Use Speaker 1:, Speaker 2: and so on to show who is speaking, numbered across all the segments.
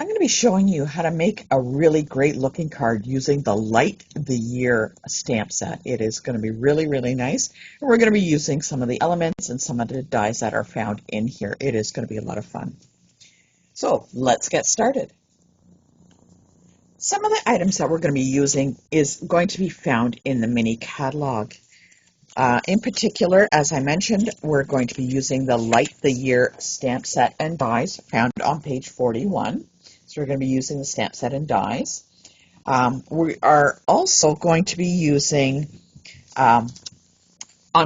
Speaker 1: I'm going to be showing you how to make a really great looking card using the Light the Year stamp set. It is going to be really, really nice. And we're going to be using some of the elements and some of the dies that are found in here. It is going to be a lot of fun. So let's get started. Some of the items that we're going to be using is going to be found in the mini catalog. In particular, as I mentioned, we're going to be using the Light the Year stamp set and dies found on page 41. So we're going to be using the stamp set and dies. We are also going to be using, on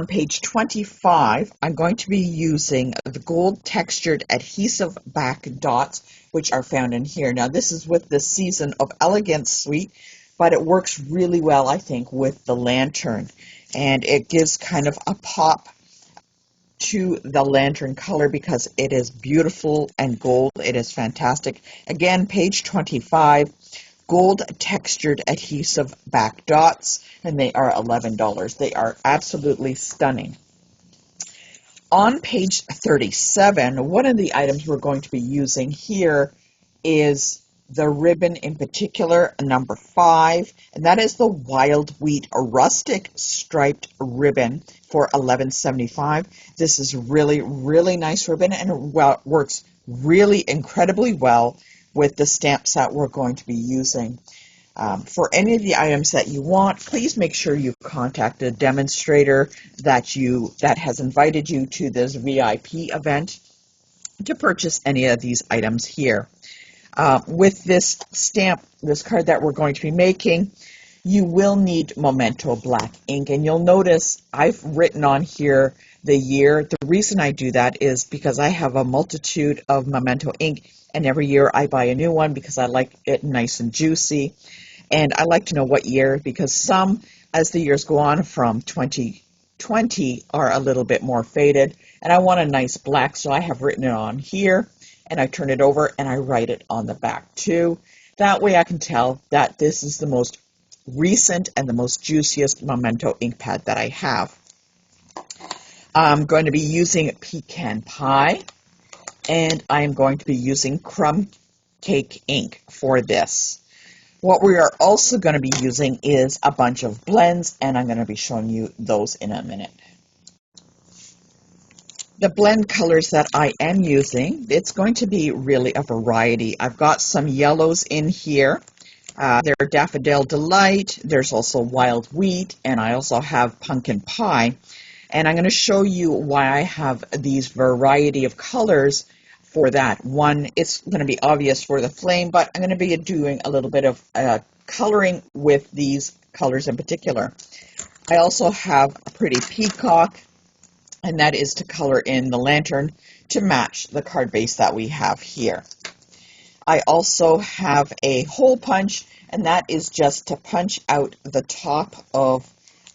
Speaker 1: page 25, I'm going to be using the gold textured adhesive back dots, which are found in here. Now this is with the Season of Elegance suite, but it works really well, I think, with the lantern. And it gives kind of a pop to the lantern color because it is beautiful and gold. It is fantastic. Again, page 25, gold textured adhesive back dots, and they are $11. They are absolutely stunning. On page 37, one of the items we're going to be using here is the ribbon, in particular, number 5, and that is the Wild Wheat rustic striped ribbon for $11.75. This is really, really nice ribbon, and it works really incredibly well with the stamp set we're going to be using. For any of the items that you want, please make sure you contact a demonstrator that has invited you to this VIP event to purchase any of these items here. With this card that we're going to be making, you will need Memento black ink, and you'll notice I've written on here the year. The reason I do that is because I have a multitude of Memento ink, and every year I buy a new one because I like it nice and juicy, and I like to know what year, because some, as the years go on from 2020, are a little bit more faded, and I want a nice black, so I have written it on here, and I turn it over and I write it on the back too. That way I can tell that this is the most recent and the most juiciest Memento ink pad that I have. I'm going to be using Pecan Pie, and I'm going to be using Crumb Cake ink for this. What we are also going to be using is a bunch of blends, and I'm going to be showing you those in a minute. The blend colors that I am using, it's going to be really a variety. I've got some yellows in here. They're Daffodil Delight, there's also Wild Wheat, and I also have Pumpkin Pie. And I'm going to show you why I have these variety of colors for that. One, it's going to be obvious for the flame, but I'm going to be doing a little bit of coloring with these colors in particular. I also have a pretty peacock, and that is to color in the lantern to match the card base that we have here. I also have a hole punch, and that is just to punch out the top of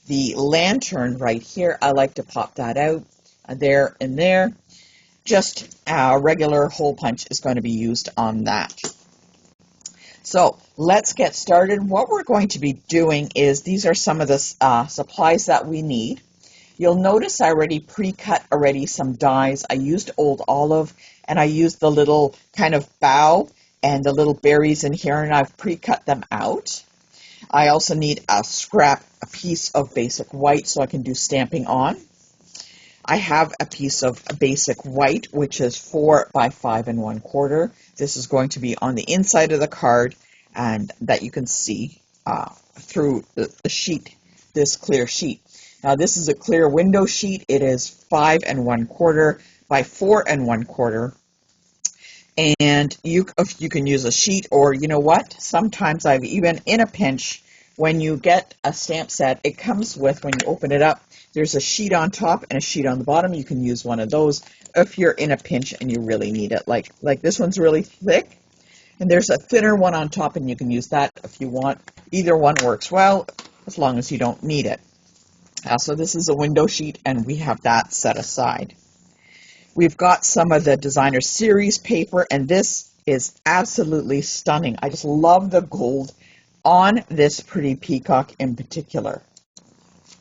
Speaker 1: the lantern right here. I like to pop that out there and there. Just a regular hole punch is going to be used on that. So let's get started. What we're going to be doing is, these are some of the supplies that we need. You'll notice I already pre-cut some dies. I used Old Olive, and I used the little kind of bow and the little berries in here, and I've pre-cut them out. I also need a piece of basic white so I can do stamping on. I have a piece of basic white, which is 4 by 5 1/4. This is going to be on the inside of the card, and that you can see through the sheet, this clear sheet. Now this is a clear window sheet. It is 5 1/4 by 4 1/4. And you can use a sheet, or you know what? Sometimes I've even, in a pinch, when you get a stamp set, it comes with, when you open it up, there's a sheet on top and a sheet on the bottom. You can use one of those if you're in a pinch and you really need it. Like this one's really thick, and there's a thinner one on top, and you can use that if you want. Either one works well, as long as you don't need it. So this is a window sheet, and we have that set aside. We've got some of the designer series paper, and this is absolutely stunning. I just love the gold on this pretty peacock in particular.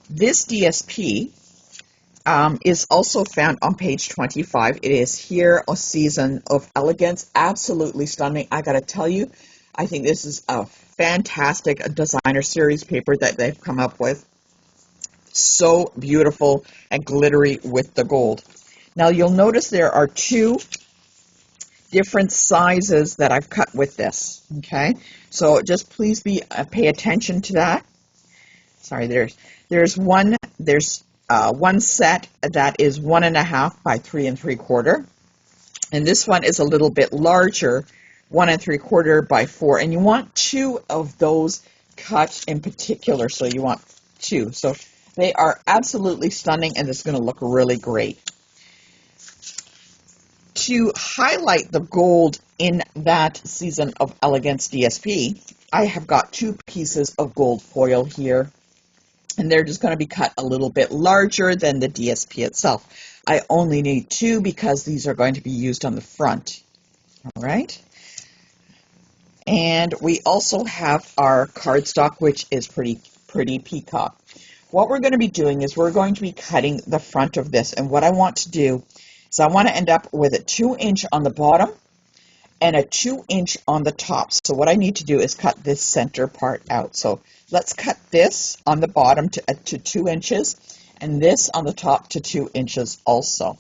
Speaker 1: This DSP is also found on page 25. It is here, A Season of Elegance. Absolutely stunning. I gotta tell you, I think this is a fantastic designer series paper that they've come up with. So beautiful and glittery with the gold. Now you'll notice there are two different sizes that I've cut with this. Okay, so just please pay attention to that. Sorry, there's one set that is 1.5 by 3 3/4, and this one is a little bit larger, 1 3/4 by 4. And you want two of those cut in particular, so you want two. So they are absolutely stunning, and it's going to look really great. To highlight the gold in that Season of Elegance DSP, I have got two pieces of gold foil here, and they're just going to be cut a little bit larger than the DSP itself. I only need two because these are going to be used on the front. All right. And we also have our cardstock, which is pretty peacock. What we're going to be doing is we're going to be cutting the front of this, and what I want to do is I want to end up with a 2-inch on the bottom and a 2-inch on the top. So what I need to do is cut this center part out. So let's cut this on the bottom to 2 inches, and this on the top to 2 inches also.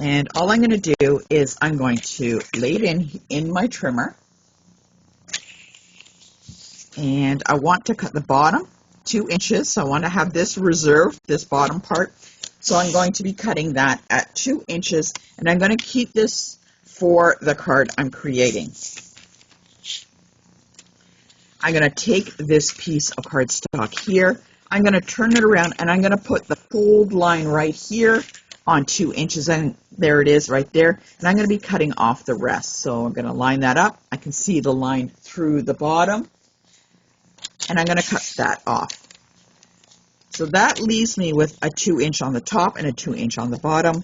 Speaker 1: And all I'm going to do is I'm going to lay it in my trimmer, and I want to cut the bottom 2 inches. So I want to have this reserved, this bottom part. So I'm going to be cutting that at 2 inches, and I'm going to keep this for the card I'm creating. I'm going to take this piece of cardstock here, I'm going to turn it around, and I'm going to put the fold line right here on 2 inches, and there it is right there, and I'm going to be cutting off the rest. So I'm going to line that up. I can see the line through the bottom, and I'm going to cut that off. So that leaves me with a 2-inch on the top and a 2-inch on the bottom.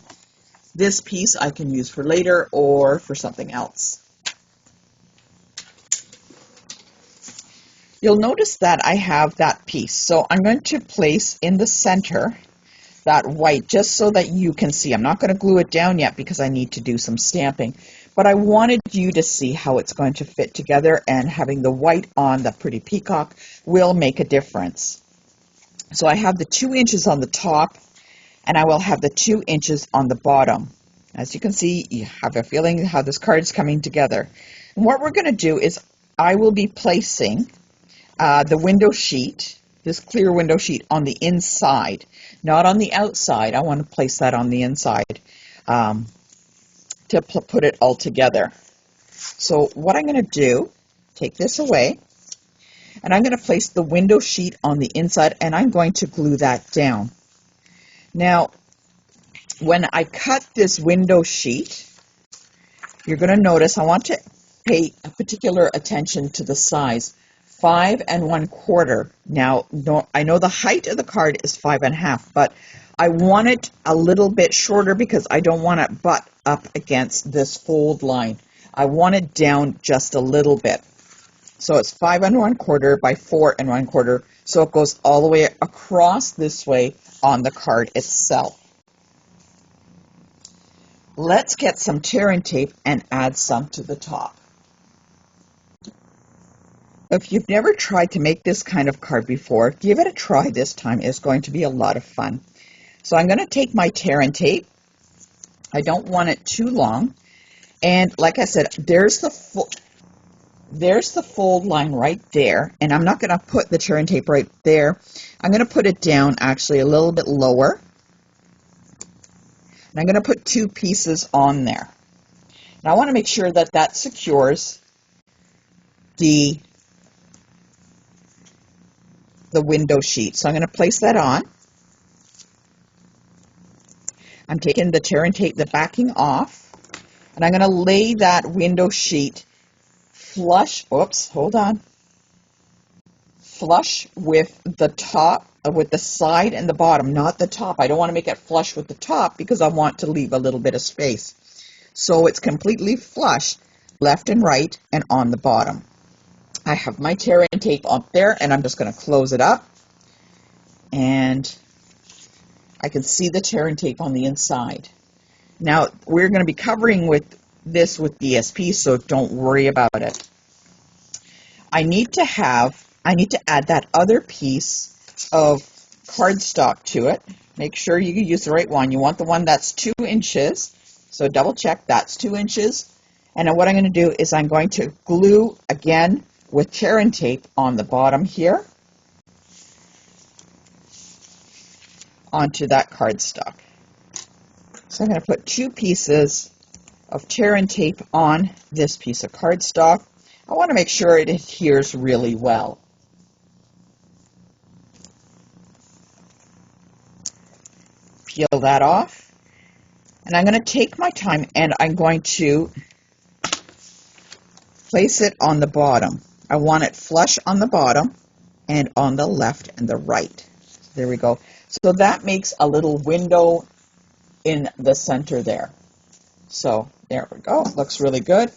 Speaker 1: This piece I can use for later or for something else. You'll notice that I have that piece. So I'm going to place in the center that white just so that you can see. I'm not going to glue it down yet because I need to do some stamping, but I wanted you to see how it's going to fit together, and having the white on the pretty peacock will make a difference. So I have the 2 inches on the top, and I will have the 2 inches on the bottom. As you can see, you have a feeling how this card is coming together. And what we're going to do is I will be placing the window sheet, this clear window sheet, on the inside, not on the outside. I want to place that on the inside to put it all together. So what I'm going to do, take this away, and I'm going to place the window sheet on the inside, and I'm going to glue that down. Now, when I cut this window sheet, you're going to notice I want to pay particular attention to the size. 5 1/4. Now, I know the height of the card is 5 1/2, but I want it a little bit shorter because I don't want it butt up against this fold line. I want it down just a little bit. So it's 5 1/4 by 4 1/4, so it goes all the way across this way on the card itself. Let's get some tear and tape and add some to the top. If you've never tried to make this kind of card before, give it a try this time. It's going to be a lot of fun. So I'm going to take my tear and tape. I don't want it too long. And like I said, there's the fold line right there. And I'm not going to put the tear and tape right there. I'm going to put it down actually a little bit lower. And I'm going to put 2 pieces on there. And I want to make sure that that secures the window sheet. So I'm going to place that on. I'm taking the tear and tape, the backing off, and I'm going to lay that window sheet flush, flush with the top, with the side and the bottom, not the top. I don't want to make it flush with the top because I want to leave a little bit of space. So it's completely flush, left and right, and on the bottom. I have my tear and tape up there, and I'm just going to close it up, and I can see the tear and tape on the inside. Now, we're going to be covering this with BSP, so don't worry about it. I need to add that other piece of cardstock to it. Make sure you use the right one. You want the one that's 2 inches, so double check that's 2 inches. And then what I'm going to do is I'm going to glue again with tear and tape on the bottom here onto that cardstock. So I'm going to put 2 pieces of tear and tape on this piece of cardstock. I want to make sure it adheres really well. Peel that off, and I'm going to take my time and I'm going to place it on the bottom. I want it flush on the bottom and on the left and the right. There we go. So that makes a little window in the center there. So there we go. It looks really good.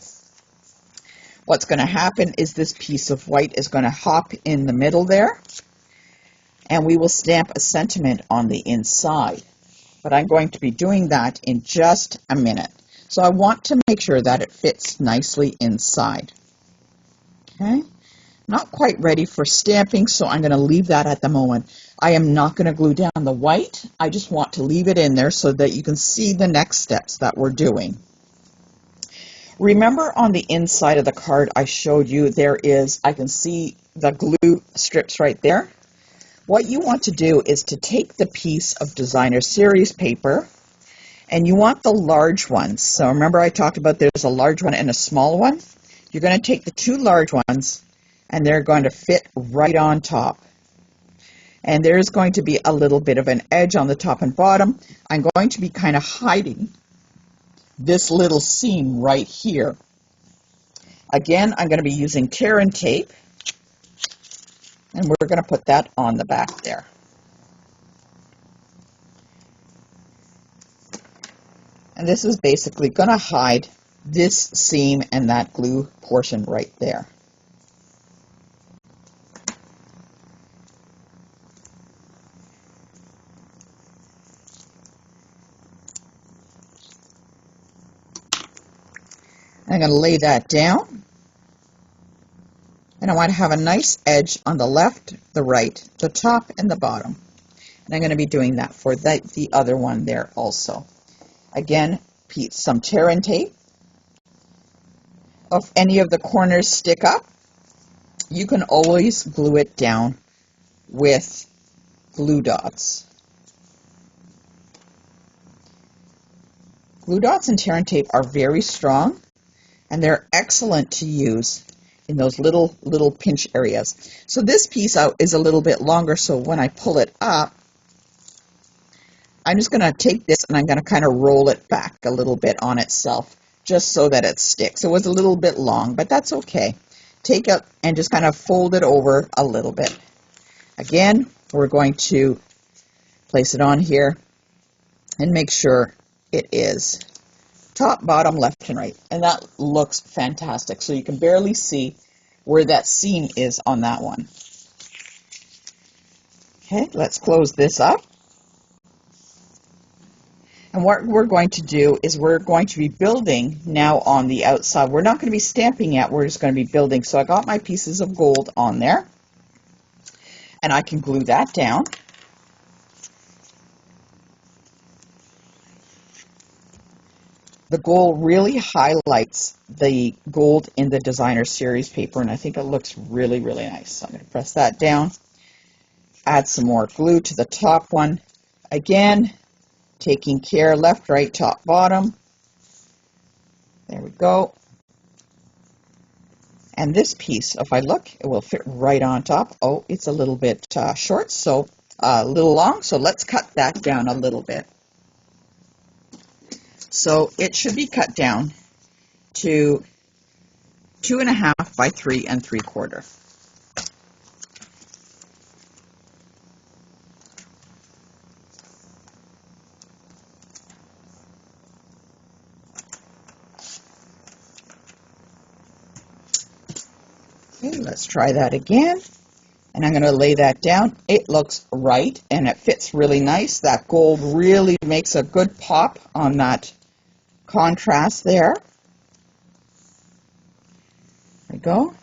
Speaker 1: What's going to happen is this piece of white is going to hop in the middle there, and we will stamp a sentiment on the inside. But I'm going to be doing that in just a minute. So I want to make sure that it fits nicely inside. Okay, not quite ready for stamping, so I'm going to leave that at the moment. I am not going to glue down the white. I just want to leave it in there so that you can see the next steps that we're doing. Remember on the inside of the card I showed you, I can see the glue strips right there. What you want to do is to take the piece of designer series paper, and you want the large ones. So remember I talked about there's a large one and a small one. You're going to take the 2 large ones, and they're going to fit right on top. And there's going to be a little bit of an edge on the top and bottom. I'm going to be kind of hiding this little seam right here. Again, I'm going to be using tear and tape, and we're going to put that on the back there. And this is basically going to hide this seam and that glue portion right there. I'm going to lay that down, and I want to have a nice edge on the left, the right, the top, and the bottom. And I'm going to be doing that for the other one there also. Again, some tear and tape. If any of the corners stick up, you can always glue it down with glue dots. Glue dots and tear and tape are very strong, and they're excellent to use in those little pinch areas. So this piece out is a little bit longer, so when I pull it up, I'm just going to take this and I'm going to kind of roll it back a little bit on itself, just so that it sticks. It was a little bit long, but that's okay. Take it and just kind of fold it over a little bit. Again, we're going to place it on here and make sure it is top, bottom, left, and right. And that looks fantastic. So you can barely see where that seam is on that one. Okay, let's close this up. And what we're going to do is we're going to be building now on the outside. We're not going to be stamping yet, we're just going to be building. So I got my pieces of gold on there, and I can glue that down. The gold really highlights the gold in the designer series paper, and I think it looks really, really nice. So I'm going to press that down, add some more glue to the top one. Again, taking care, left, right, top, bottom. There we go. And this piece, if I look, it will fit right on top. Oh, it's a little bit short, so a little long, so let's cut that down a little bit. So it should be cut down to 2.5 by 3 3/4. Okay, let's try that again. And I'm going to lay that down. It looks right, and it fits really nice. That gold really makes a good pop on that contrast there. There we go.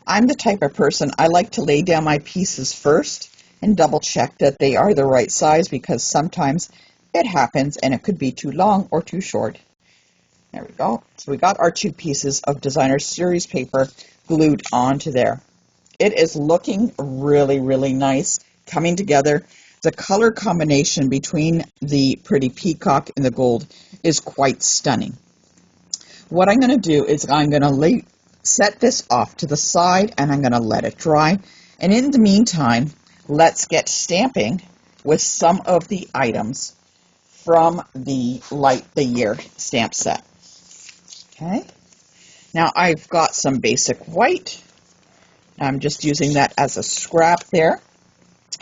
Speaker 1: I'm the type of person, I like to lay down my pieces first and double check that they are the right size, because sometimes it happens and it could be too long or too short. There we go. So we got our 2 pieces of designer series paper glued onto there. It is looking really, really nice coming together. The color combination between the pretty peacock and the gold is quite stunning. What I'm going to do is I'm going to set this off to the side, and I'm going to let it dry. And in the meantime, let's get stamping with some of the items from the Light the Year stamp set. Okay. Now I've got some basic white. I'm just using that as a scrap there.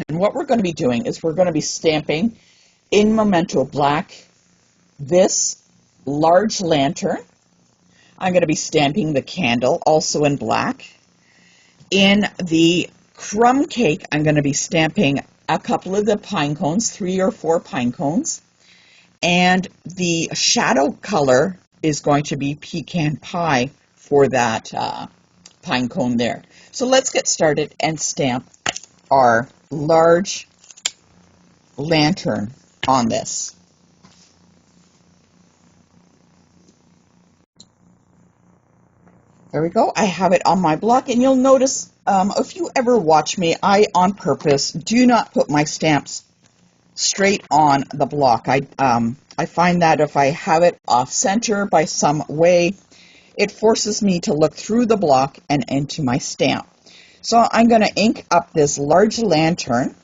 Speaker 1: And what we're going to be doing is we're going to be stamping in Memento Black this large lantern. I'm going to be stamping the candle also in black. In the crumb cake, I'm going to be stamping a couple of the pine cones, 3 or 4 pine cones. And the shadow color is going to be pecan pie for that pine cone there. So let's get started and stamp our large lantern on this. There we go. I have it on my block, and you'll notice if you ever watch me, I on purpose do not put my stamps straight on the block. I find that if I have it off center by some way, it forces me to look through the block and into my stamp. So I'm going to ink up this large lantern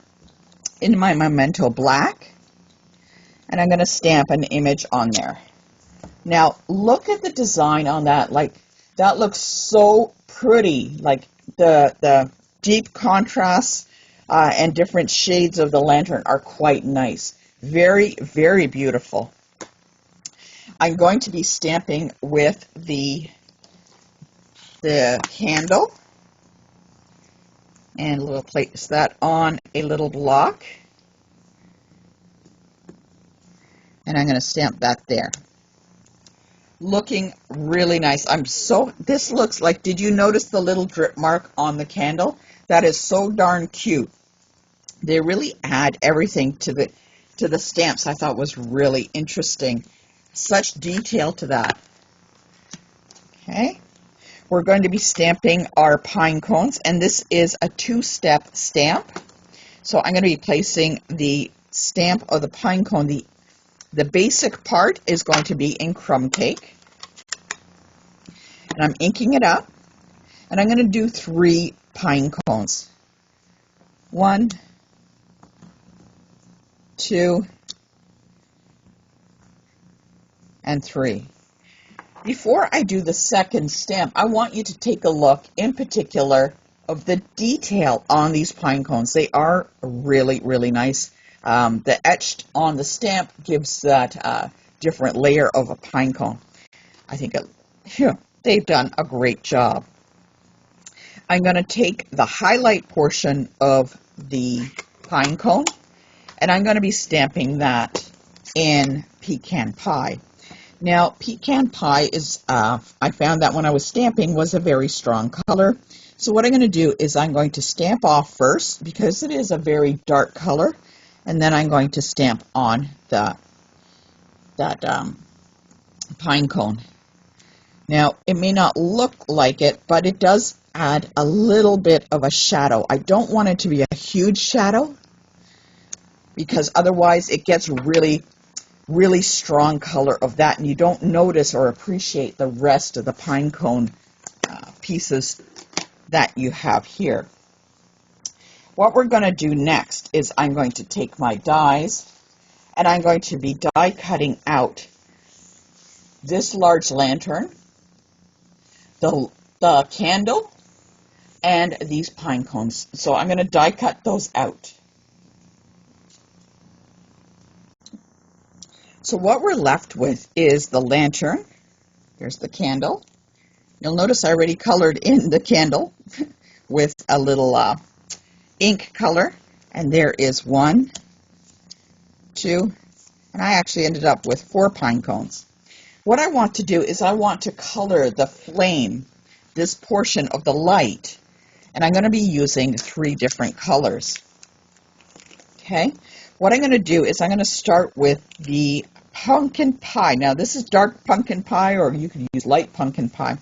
Speaker 1: in my Memento Black, and I'm going to stamp an image on there. Now look at the design on that. Like, that looks so pretty. Like the deep contrasts and different shades of the lantern are quite nice. Very, very beautiful. I'm going to be stamping with the candle, and we'll place that on a little block, and I'm going to stamp that there. Looking really nice. This looks like, did you notice the little drip mark on the candle? That is so darn cute. They really add everything to the stamps. I thought was really interesting. Such detail to that. Okay. We're going to be stamping our pine cones, and this is a 2-step stamp. So I'm going to be placing the stamp of the pine cone. The basic part is going to be in crumb cake, and I'm inking it up, and I'm going to do 3 pine cones. 1, 2, and 3. Before I do the second stamp, I want you to take a look in particular of the detail on these pine cones. They are really, really nice. The etched on the stamp gives that different layer of a pine cone. I think they've done a great job. I'm going to take the highlight portion of the pine cone, and I'm going to be stamping that in pecan pie. Now, pecan pie is, I found that when I was stamping, was a very strong color. So what I'm going to do is I'm going to stamp off first, because it is a very dark color, and then I'm going to stamp on that pine cone. Now, it may not look like it, but it does add a little bit of a shadow. I don't want it to be a huge shadow, because otherwise it gets really strong color of that, and you don't notice or appreciate the rest of the pine cone pieces that you have here. What we're going to do next is I'm going to take my dies, and I'm going to be die cutting out this large lantern, the candle, and these pine cones. So I'm going to die cut those out. So what we're left with is the lantern. Here's the candle. You'll notice I already colored in the candle a little ink color, and there is 1, 2, and I actually ended up with 4 pine cones. What I want to do is I want to color the flame, this portion of the light, and I'm going to be using 3 different colors. Okay, what I'm going to do is I'm going to start with the pumpkin pie. Now this is dark pumpkin pie, or you can use light pumpkin pie.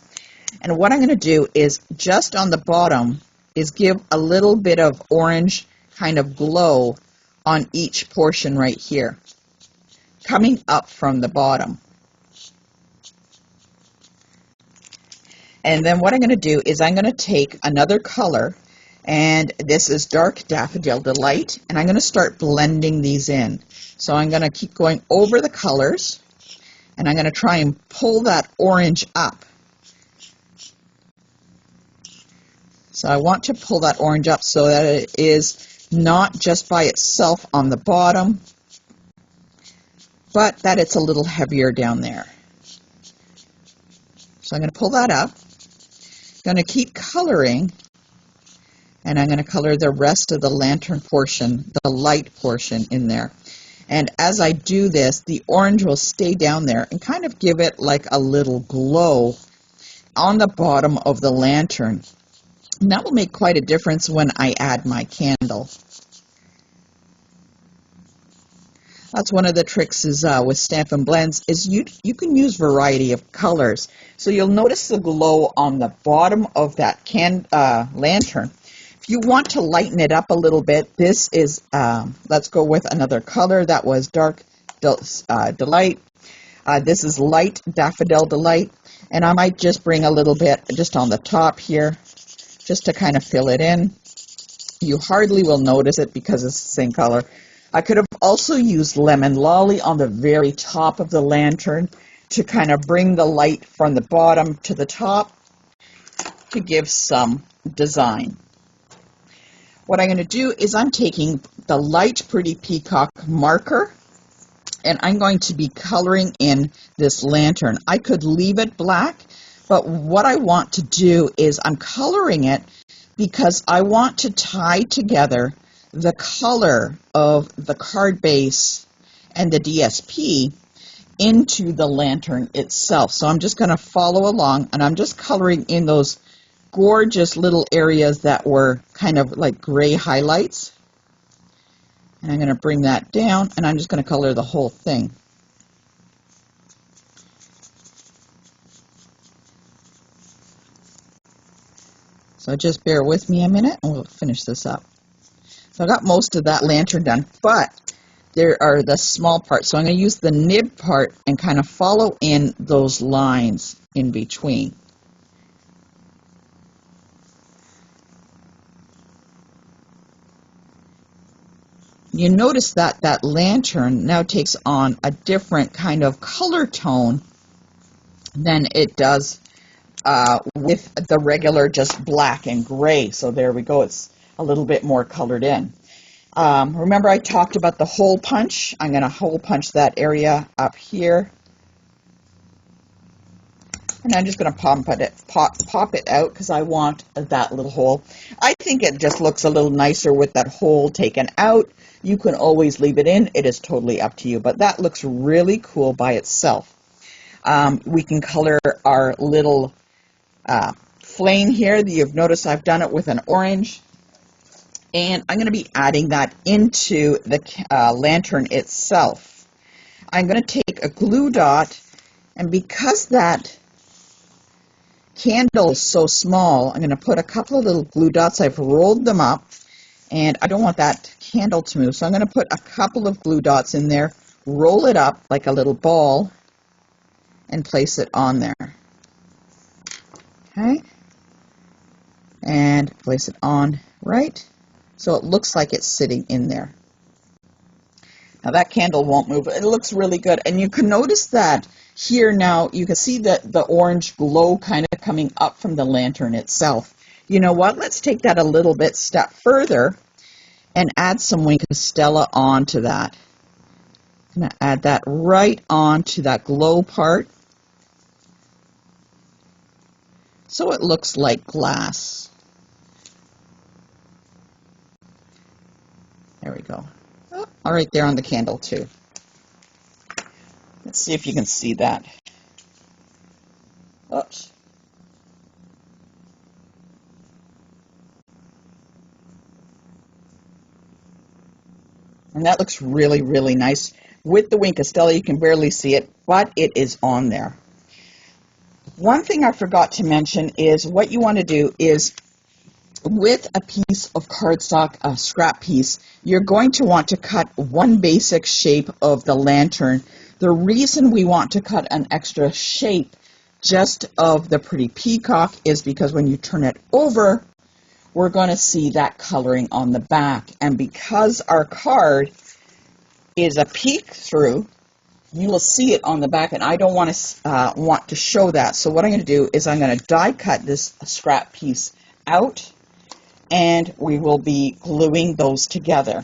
Speaker 1: And what I'm going to do is just on the bottom is give a little bit of orange kind of glow on each portion right here, coming up from the bottom. And then what I'm going to do is I'm going to take another color, and this is Dark Daffodil Delight, and I'm going to start blending these in. So I'm going to keep going over the colors, and I'm going to try and pull that orange up. So I want to pull that orange up so that it is not just by itself on the bottom, but that it's a little heavier down there. So I'm going to pull that up. I'm going to keep coloring, and I'm going to color the rest of the lantern portion, the light portion in there. And as I do this, the orange will stay down there and kind of give it like a little glow on the bottom of the lantern. And that will make quite a difference when I add my candle. That's one of the tricks is with Stampin' Blends is you can use variety of colors. So you'll notice the glow on the bottom of that lantern. If you want to lighten it up a little bit, this is, let's go with another color. That was Dark Delight. This is Light Daffodil Delight. And I might just bring a little bit just on the top here, just to kind of fill it in. You hardly will notice it because it's the same color. I could have also used Lemon Lolly on the very top of the lantern to kind of bring the light from the bottom to the top to give some design. What I'm going to do is I'm taking the Light Pretty Peacock marker, and I'm going to be coloring in this lantern. I could leave it black, but what I want to do is I'm coloring it because I want to tie together the color of the card base and the DSP into the lantern itself. So I'm just going to follow along, and I'm just coloring in those gorgeous little areas that were kind of like gray highlights. And I'm going to bring that down, and I'm just going to color the whole thing. So just bear with me a minute, and we'll finish this up. So I got most of that lantern done, but there are the small parts. So I'm going to use the nib part and kind of follow in those lines in between. You notice that that lantern now takes on a different kind of color tone than it does with the regular just black and gray. So there we go. It's a little bit more colored in. Remember I talked about the hole punch? I'm going to hole punch that area up here. And I'm just going to pop it out because I want that little hole. I think it just looks a little nicer with that hole taken out. You can always leave it in. It is totally up to you. But that looks really cool by itself. We can color our little flame here. You've noticed I've done it with an orange. And I'm going to be adding that into the lantern itself. I'm going to take a glue dot, and because that candle is so small, I'm going to put a couple of little glue dots. I've rolled them up, and I don't want that candle to move, so I'm going to put a couple of glue dots in there, roll it up like a little ball, and place it on there. Okay, and place it on right. So it looks like it's sitting in there. Now that candle won't move. It looks really good. And you can notice that here now, you can see that the orange glow kind of coming up from the lantern itself. You know what? Let's take that a little bit step further and add some Wink of Stella onto that. I'm going to add that right onto that glow part, so it looks like glass. There we go. Oh, all right, there on the candle too. Let's see if you can see that. Oops. And that looks really, really nice. With the wink, Estella, you can barely see it, but it is on there. One thing I forgot to mention is what you want to do is with a piece of cardstock, a scrap piece, you're going to want to cut one basic shape of the lantern. The reason we want to cut an extra shape just of the pretty peacock is because when you turn it over, we're going to see that coloring on the back. And because our card is a peek through, you will see it on the back, and I don't want to show that. So what I'm going to do is I'm going to die cut this scrap piece out, and we will be gluing those together.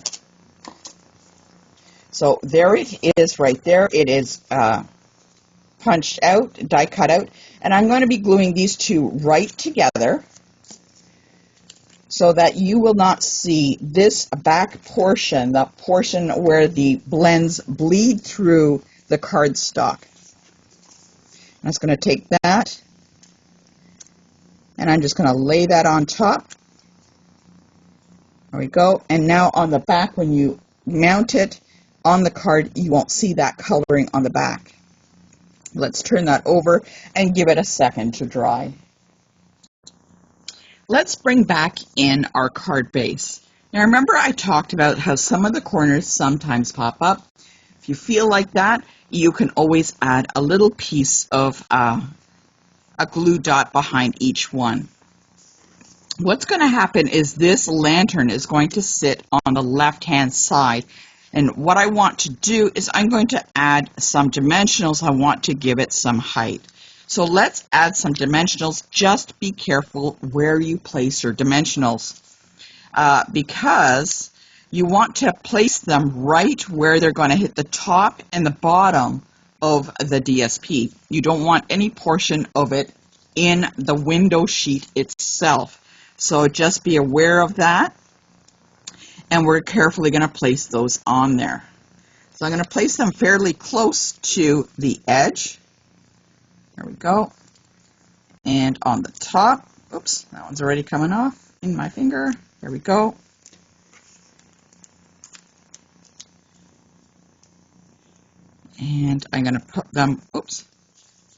Speaker 1: So there it is right there. It is punched out, die cut out, and I'm going to be gluing these two right together so that you will not see this back portion, the portion where the blends bleed through the cardstock. I'm just going to take that and I'm just going to lay that on top. There we go. And now on the back, when you mount it on the card, you won't see that coloring on the back. Let's turn that over and give it a second to dry. Let's bring back in our card base. Now remember I talked about how some of the corners sometimes pop up. If you feel like that, you can always add a little piece of a glue dot behind each one. What's going to happen is this lantern is going to sit on the left-hand side. And what I want to do is I'm going to add some dimensionals. I want to give it some height. So let's add some dimensionals. Just be careful where you place your dimensionals because you want to place them right where they're going to hit the top and the bottom of the DSP. You don't want any portion of it in the window sheet itself. So just be aware of that. And we're carefully going to place those on there. So I'm going to place them fairly close to the edge. There we go. And on the top, oops, that one's already coming off in my finger. There we go. And I'm going to put them, oops,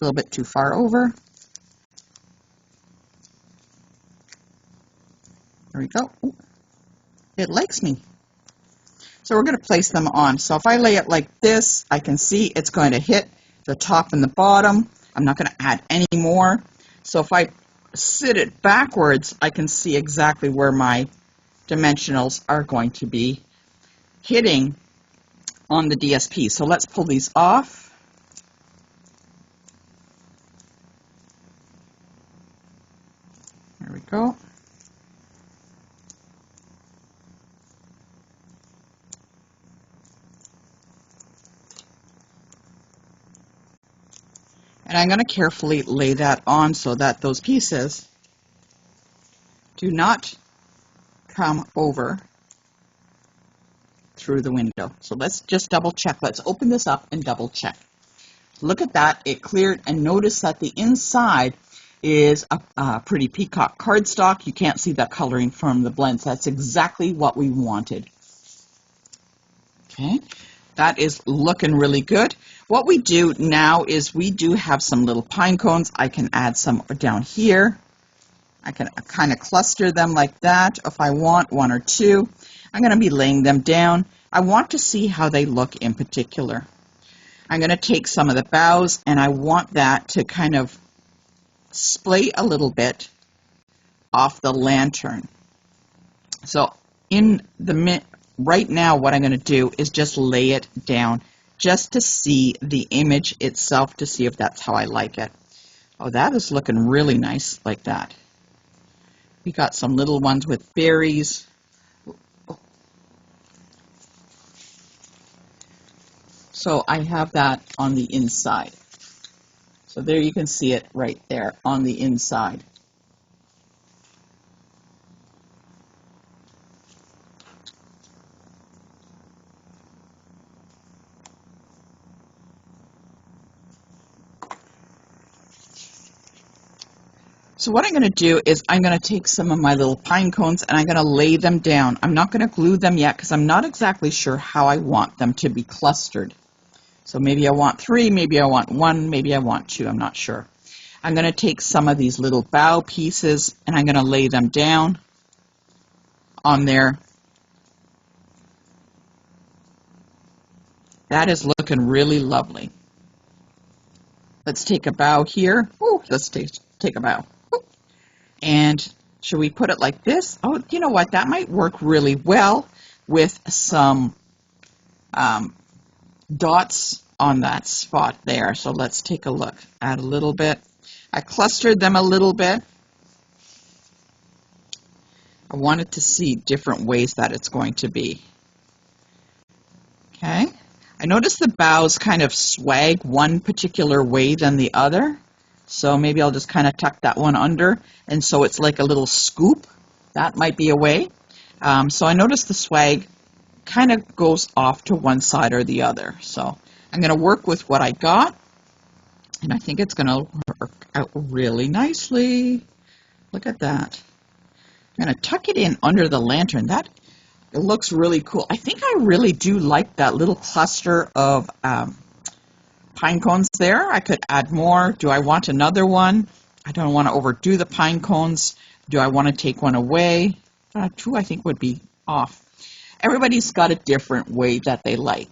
Speaker 1: a little bit too far over. There we go. Ooh, it likes me. So we're going to place them on. So if I lay it like this, I can see it's going to hit the top and the bottom. I'm not going to add any more. So if I sit it backwards, I can see exactly where my dimensionals are going to be hitting on the DSP. So let's pull these off. There we go. And I'm going to carefully lay that on so that those pieces do not come over through the window. So let's just double check. Let's open this up and double check. Look at that, it cleared, and notice that the inside is a pretty peacock cardstock. You can't see that coloring from the blends. That's exactly what we wanted. Okay, that is looking really good. What we do now is we do have some little pine cones. I can add some down here. I can kind of cluster them like that if I want one or two. I'm going to be laying them down. I want to see how they look in particular. I'm going to take some of the boughs and I want that to kind of splay a little bit off the lantern. So right now what I'm going to do is just lay it down just to see the image itself, to see if that's how I like it. Oh, that is looking really nice like that. We got some little ones with berries. So I have that on the inside. So there you can see it right there on the inside. So what I'm going to do is I'm going to take some of my little pine cones and I'm going to lay them down. I'm not going to glue them yet because I'm not exactly sure how I want them to be clustered. So maybe I want 3, maybe I want 1, maybe I want 2, I'm not sure. I'm going to take some of these little bough pieces and I'm going to lay them down on there. That is looking really lovely. Let's take a bough here. Ooh, let's take a bough. Ooh. And should we put it like this? Oh, you know what? That might work really well with some dots on that spot there. So let's take a look. Add a little bit. I clustered them a little bit. I wanted to see different ways that it's going to be. Okay. I noticed the boughs kind of swag one particular way than the other. So maybe I'll just kind of tuck that one under. And so it's like a little scoop. That might be a way. So I noticed the swag kind of goes off to one side or the other. So I'm going to work with what I got. And I think it's going to work out really nicely. Look at that. I'm going to tuck it in under the lantern. It looks really cool. I think I really do like that little cluster of pine cones there. I could add more. Do I want another one? I don't want to overdo the pine cones. Do I want to take one away? 2 I think would be off. Everybody's got a different way that they like.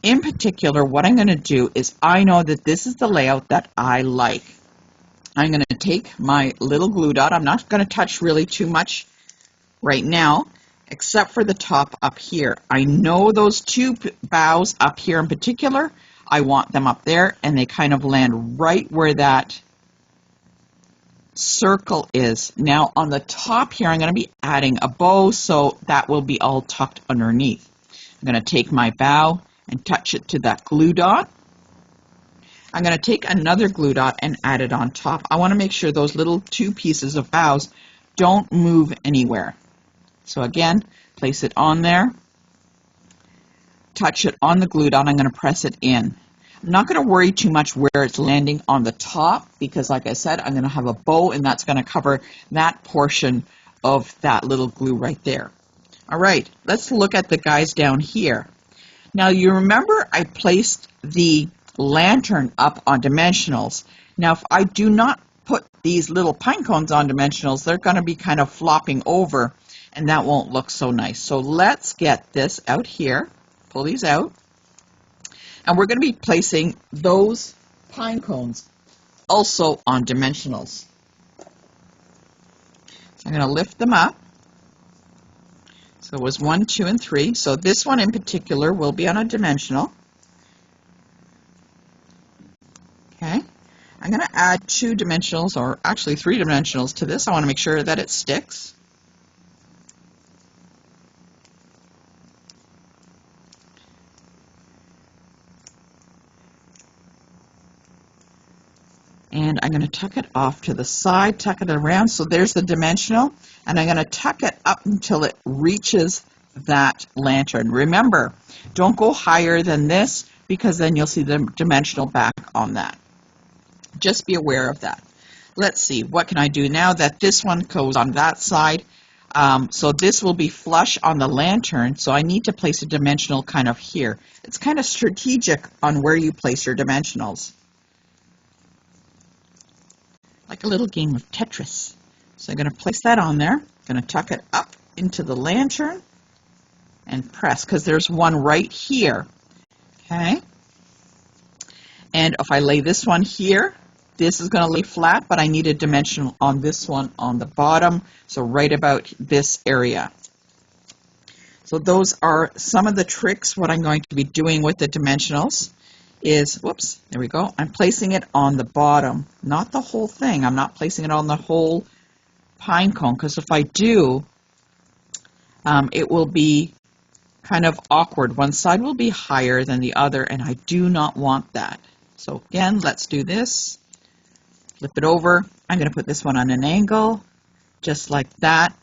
Speaker 1: In particular, what I'm going to do is I know that this is the layout that I like. I'm going to take my little glue dot. I'm not going to touch really too much right now, except for the top up here. I know those 2 boughs up here in particular, I want them up there, and they kind of land right where that circle is. Now on the top here, I'm going to be adding a bow, so that will be all tucked underneath. I'm going to take my bough and touch it to that glue dot. I'm going to take another glue dot and add it on top. I want to make sure those little 2 pieces of boughs don't move anywhere. So again, place it on there, touch it on the glue dot. I'm going to press it in. I'm not going to worry too much where it's landing on the top because, like I said, I'm going to have a bow and that's going to cover that portion of that little glue right there. All right, let's look at the guys down here. Now you remember I placed the lantern up on dimensionals. Now if I do not put these little pine cones on dimensionals, they're going to be kind of flopping over and that won't look so nice. So let's get this out here, pull these out, and we're going to be placing those pine cones also on dimensionals. So I'm going to lift them up. So it was 1, 2, and 3. So this one in particular will be on a dimensional. Okay. I'm going to add 2 dimensionals, or actually 3 dimensionals to this. I want to make sure that it sticks. And I'm going to tuck it off to the side, tuck it around. So there's the dimensional, and I'm going to tuck it up until it reaches that lantern. Remember, don't go higher than this because then you'll see the dimensional back on that. Just be aware of that. Let's see, what can I do now that this one goes on that side? So this will be flush on the lantern, so I need to place a dimensional kind of here. It's kind of strategic on where you place your dimensionals. Like a little game of Tetris. So I'm going to place that on there. I'm going to tuck it up into the lantern and press, because there's one right here. Okay. And if I lay this one here, this is going to lay flat, but I need a dimensional on this one on the bottom, so right about this area. So those are some of the tricks. What I'm going to be doing with the dimensionals is, whoops, there we go. I'm placing it on the bottom, not the whole thing. I'm not placing it on the whole pine cone, because if I do, it will be kind of awkward. One side will be higher than the other, and I do not want that. So again, let's do this. Flip it over. I'm going to put this one on an angle, just like that.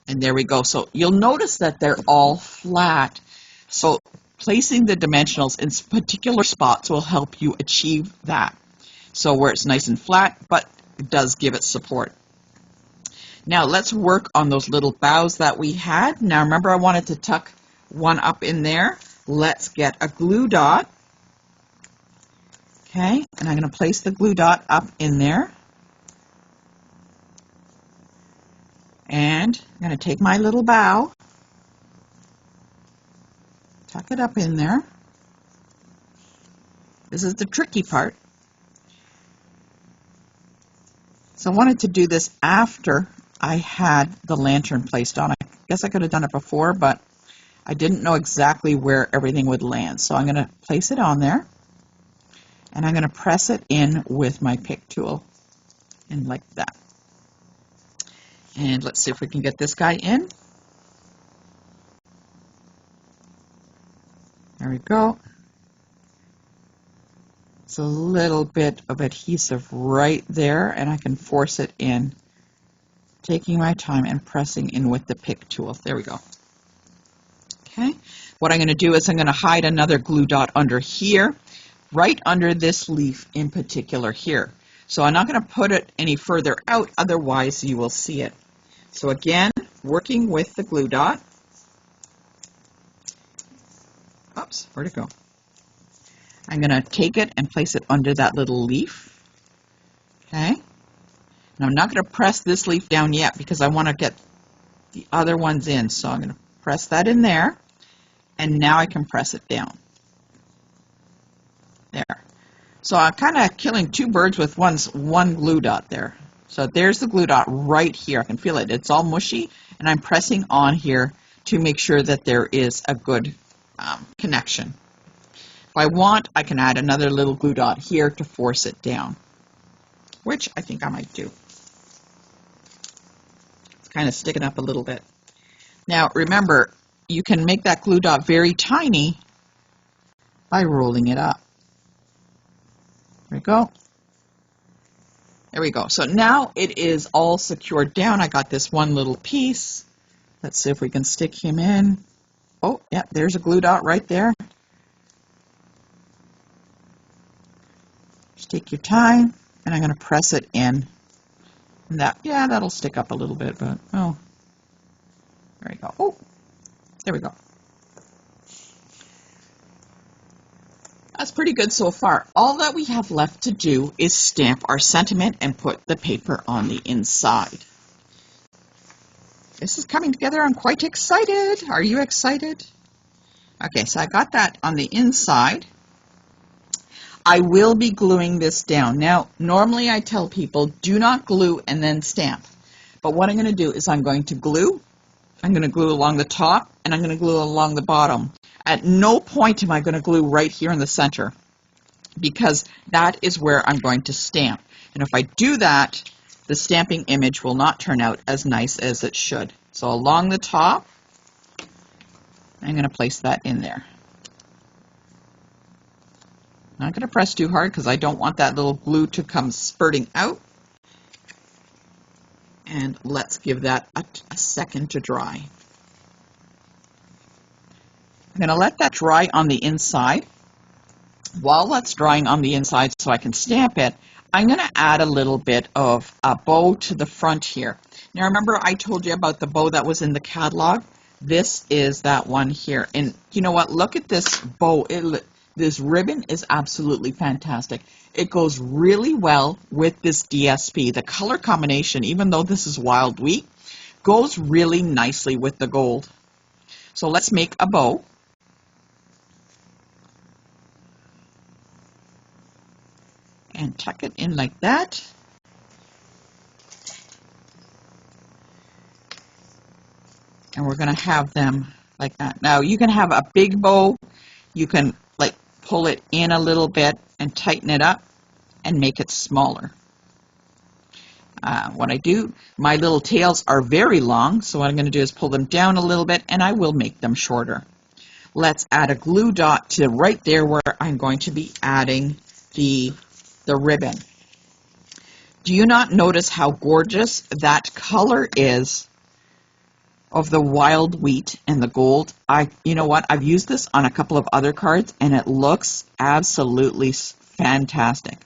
Speaker 1: And there we go. So you'll notice that they're all flat. So placing the dimensionals in particular spots will help you achieve that. So where it's nice and flat, but does give it support. Now let's work on those little boughs that we had. Now remember, I wanted to tuck one up in there. Let's get a glue dot. Okay, and I'm going to place the glue dot up in there. And I'm going to take my little bow, tuck it up in there. This is the tricky part. So I wanted to do this after I had the lantern placed on. I guess I could have done it before, but I didn't know exactly where everything would land. So I'm going to place it on there, and I'm going to press it in with my pick tool, and like that. And let's see if we can get this guy in. There we go. It's a little bit of adhesive right there, and I can force it in, taking my time and pressing in with the pick tool. There we go. Okay. What I'm going to do is I'm going to hide another glue dot under here, right under this leaf in particular here. So I'm not going to put it any further out, otherwise you will see it. So again, working with the glue dot. Oops, where'd it go? I'm going to take it and place it under that little leaf. Okay. Now I'm not going to press this leaf down yet because I want to get the other ones in. So I'm going to press that in there, and now I can press it down. There. So I'm kind of killing two birds with one glue dot there. So there's the glue dot right here. I can feel it. It's all mushy, and I'm pressing on here to make sure that there is a good connection. If I want, I can add another little glue dot here to force it down, which I think I might do. It's kind of sticking up a little bit. Now remember, you can make that glue dot very tiny by rolling it up. There we go. There we go. So now it is all secured down. I got this one little piece. Let's see if we can stick him in. Oh, yeah, there's a glue dot right there. Just take your time, and I'm going to press it in. And that'll stick up a little bit, but oh, there we go. Oh, there we go. That's pretty good so far. All that we have left to do is stamp our sentiment and put the paper on the inside. This is coming together. I'm quite excited. Are you excited? Okay, so I got that on the inside. I will be gluing this down. Now, normally I tell people do not glue and then stamp. But what I'm going to do is I'm going to glue. I'm going to glue along the top, and I'm going to glue along the bottom. At no point am I going to glue right here in the center, because that is where I'm going to stamp. And if I do that, the stamping image will not turn out as nice as it should. So along the top, I'm going to place that in there. I'm not going to press too hard because I don't want that little glue to come spurting out. And let's give that a second to dry. I'm going to let that dry on the inside. While that's drying on the inside so I can stamp it, I'm going to add a little bit of a bow to the front here. Now remember I told you about the bow that was in the catalog? This is that one here. And you know what? Look at this bow. This ribbon is absolutely fantastic. It goes really well with this DSP. The color combination, even though this is wild wheat, goes really nicely with the gold. So let's make a bow. And tuck it in like that. And we're going to have them like that. Now you can have a big bow. You can like pull it in a little bit and tighten it up and make it smaller. What I do, my little tails are very long, so what I'm going to do is pull them down a little bit, and I will make them shorter. Let's add a glue dot to right there where I'm going to be adding the ribbon. Do you not notice how gorgeous that color is of the wild wheat and the gold? You know what? I've used this on a couple of other cards, and it looks absolutely fantastic.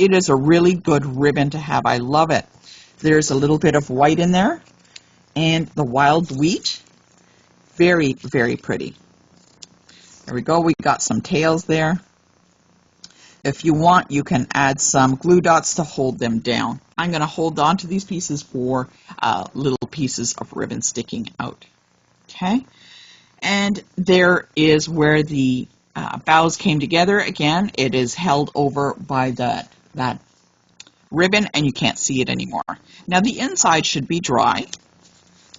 Speaker 1: it is a really good ribbon to have. I love it. There's a little bit of white in there, and the wild wheat, very, very pretty. There we go. We got some tails there. If you want, you can add some glue dots to hold them down. I'm going to hold on to these pieces for little pieces of ribbon sticking out. Okay, and there is where the bows came together. Again, it is held over by that ribbon, and you can't see it anymore. Now the inside should be dry,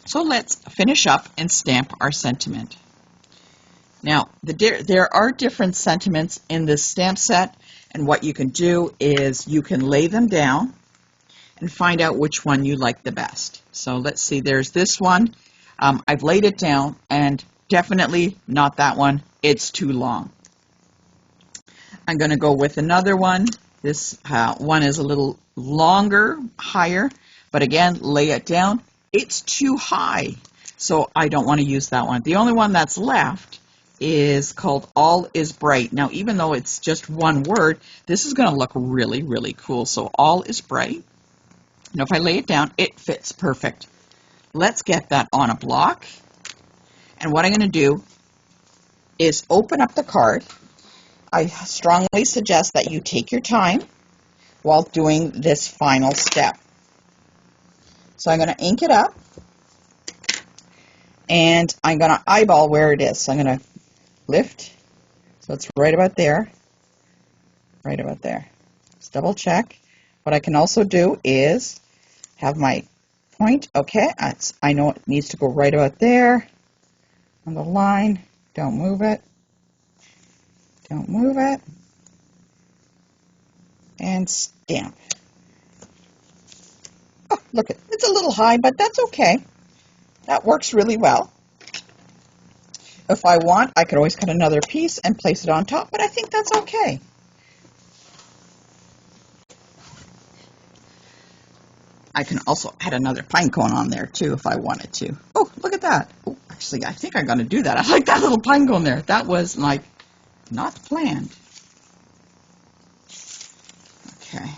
Speaker 1: so let's finish up and stamp our sentiment. Now there are different sentiments in this stamp set, and what you can do is you can lay them down and find out which one you like the best. So let's see, there's this one. I've laid it down, and definitely not that one. It's too long. I'm going to go with another one. This one is a little longer, higher, but again, lay it down. It's too high, so I don't want to use that one. The only one that's left is called All is Bright. Now, even though it's just one word, this is going to look really, really cool. So All is Bright. Now, if I lay it down, it fits perfect. Let's get that on a block. And what I'm going to do is open up the card. I strongly suggest that you take your time while doing this final step. So I'm going to ink it up, and I'm going to eyeball where it is. So I'm going to lift, so it's right about there, right about there. Just double check. What I can also do is have my point. Okay, I know it needs to go right about there on the line. Don't move it. Don't move it. And stamp. Oh, look, it's a little high, but that's okay. That works really well. If I want, I could always cut another piece and place it on top, but I think that's okay. I can also add another pine cone on there too if I wanted to. Oh, look at that. Oh, actually, I think I'm going to do that. I like that little pine cone there. That was like not planned. Okay.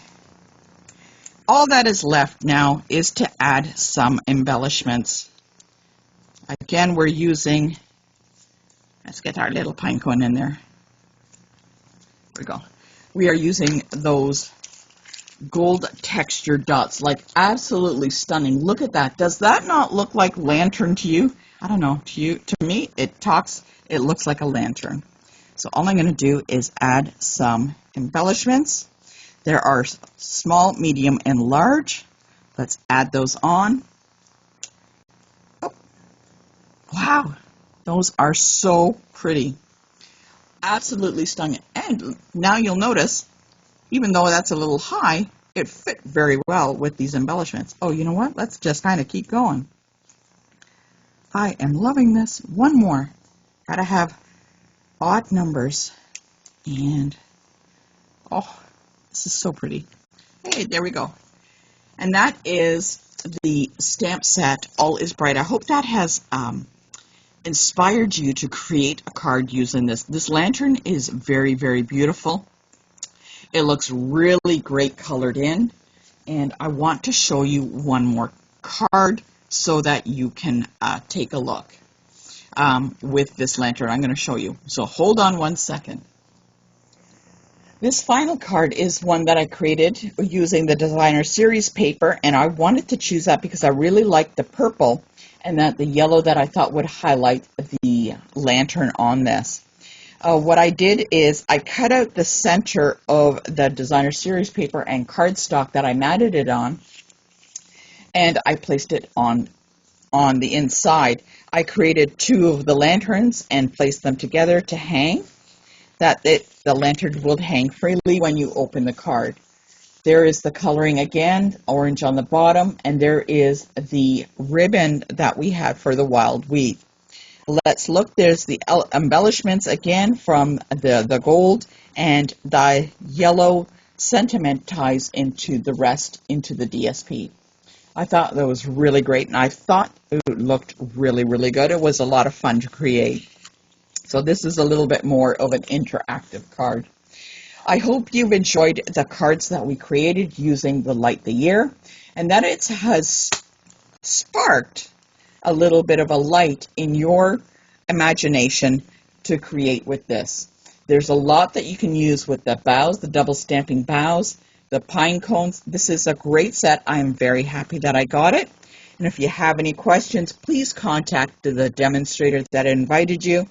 Speaker 1: All that is left now is to add some embellishments. Again, we're using, let's get our little pine cone in there. There we go. We are using those gold texture dots, like absolutely stunning. Look at that. Does that not look like lantern to you? I don't know, to you, to me, it looks like a lantern. So all I'm going to do is add some embellishments. There are small, medium, and large. Let's add those on. Oh, wow, those are so pretty. Absolutely stunning. And now you'll notice, even though that's a little high, it fit very well with these embellishments. Oh, you know what? Let's just kind of keep going. I am loving this. One more. Gotta have odd numbers. And, oh, this is so pretty. Hey, there we go. And that is the stamp set, All is Bright. I hope that has inspired you to create a card using this. This lantern is very, very beautiful. It looks really great colored in. And I want to show you one more card so that you can take a look with this lantern. I'm going to show you. So hold on one second. This final card is one that I created using the Designer Series paper, and I wanted to choose that because I really liked the purple and that the yellow that I thought would highlight the lantern on this. What I did is I cut out the center of the Designer Series paper and cardstock that I matted it on, and I placed it on the inside. I created two of the lanterns and placed them together to hang. The lantern will hang freely when you open the card. There is the coloring again, orange on the bottom, and there is the ribbon that we had for the wild wheat. Let's look. There's the embellishments again from the gold, and the yellow sentiment ties into the rest into the DSP. I thought that was really great, and I thought it looked really, really good. It was a lot of fun to create. So this is a little bit more of an interactive card. I hope you've enjoyed the cards that we created using the Light the Year, and that it has sparked a little bit of a light in your imagination to create with this. There's a lot that you can use with the boughs, the double stamping boughs, the pine cones. This is a great set. I am very happy that I got it. And if you have any questions, please contact the demonstrator that invited you.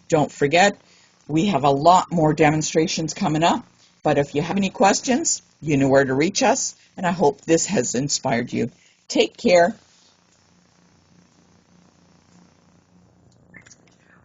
Speaker 1: Don't forget, we have a lot more demonstrations coming up. But if you have any questions, you know where to reach us. And I hope this has inspired you. Take care.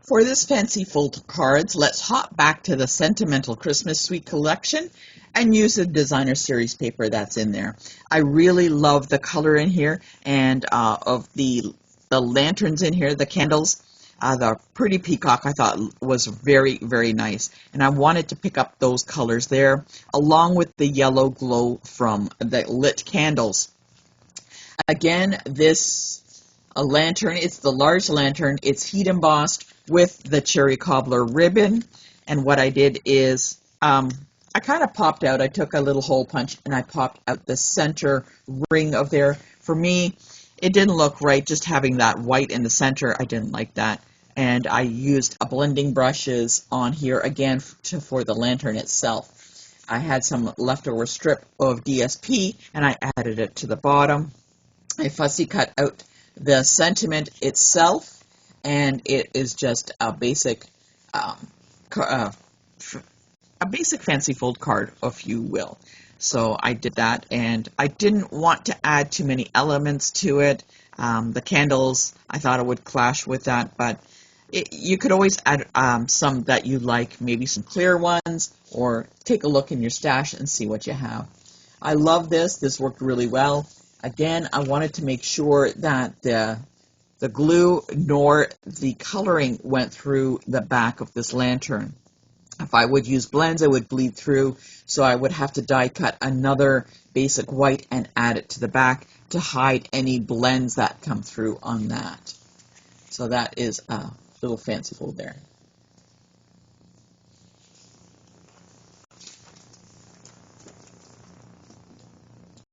Speaker 1: For this fancy fold cards, let's hop back to the Sentimental Christmas Suite collection and use the designer series paper that's in there. I really love the color in here and of the lanterns in here, the candles. The pretty peacock I thought was very, very nice. And I wanted to pick up those colors there along with the yellow glow from the lit candles. Again, this a lantern, it's the large lantern, it's heat embossed with the cherry cobbler ribbon. And what I did is I kind of popped out, I took a little hole punch and I popped out the center ring of there. For me, it didn't look right just having that white in the center. I didn't like that. And I used a blending brushes on here again for the lantern itself. I had some leftover strip of DSP and I added it to the bottom. I fussy cut out the sentiment itself, and it is just a basic fancy fold card, if you will. So I did that, and I didn't want to add too many elements to it. The candles, I thought it would clash with that, but you could always add some that you like, maybe some clear ones, or take a look in your stash and see what you have. I love this. This worked really well. Again, I wanted to make sure that the glue nor the coloring went through the back of this lantern. If I would use blends, it would bleed through, so I would have to die cut another basic white and add it to the back to hide any blends that come through on that. So that is a little fancy fold there.